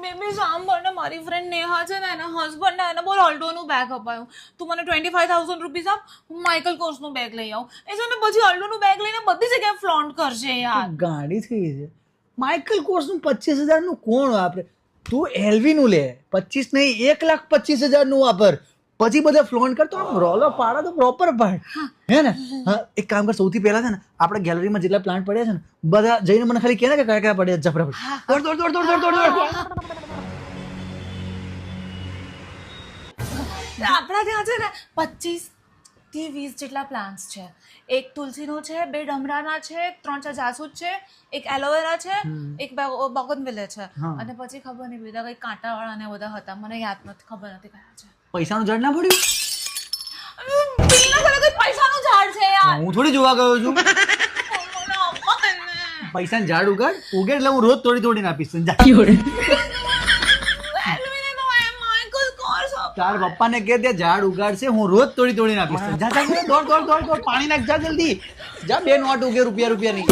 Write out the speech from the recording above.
Baby સાંભળ ને મારી ફ્રેન્ડ નેહા છે ને એના હસબન્ડ એને બોલ ઓલ્ટોનું બેગ અપાયું તું મને 25,000 રૂપીસ આપ હું માઇકલ કોર્સનું બેગ લઈ આવું એ છે ને પછી ઓલ્ટોનું બેગ લઈને બધી જગ્યાએ ફ્લોન્ટ કરશે યાર ગાડી થઈ છે માઇકલ કોર્સનું 25,000 નું કોણ વાપરે તું એલવી નું લે 25 નહીં 1,25,000 નું વાપર પછી બધા ફ્લોન્ટ કર તો આમ રોલો પાડા તો પ્રોપર પાડ હે ને હા એક કામ કર સૌથી પહેલા છે ને આપણે ગેલેરીમાં જેટલા પ્લાન્ટ પડ્યા છે ને બધા જઈને મને ખાલી કહે ને કે કયા કયા પડ્યા જફરાફટ દોડ દોડ દોડ દોડ દોડ દોડ આપણા ત્યાં છે ને 25 થી 20 જેટલા પ્લાન્ટ્સ છે એક તુલસીનો છે 2 ડમરાના છે 3-4 જાસૂદ છે એક એલોવેરા છે એક બોગનવિલે છે અને પછી ખબર નહીં બીજા કઈ કાંટાવાળા ને બધા હતા મને યાદ નથી ખબર નથી કયા છે પૈસાનું ઝાડ ના પડ્યું પેલા ઘરે કઈ પૈસાનું ઝાડ છે યાર હું થોડી જોવા ગયો છું મને આપવા દે ને. પૈસાનું ઝાડ ઉગાડ એટલે હું રોજ તોડીને આપીશ જા એલવીને તો એમ માઇકલ કોર્સ તાર પપ્પાને કે તે ઝાડ ઉગાડશે હું રોજ તોડીને આપીશ જા જા દોડ દોડ દોડ દોડ પાણી નાખ જા જલ્દી જા 2 નોટ ઉગે રૂપિયાની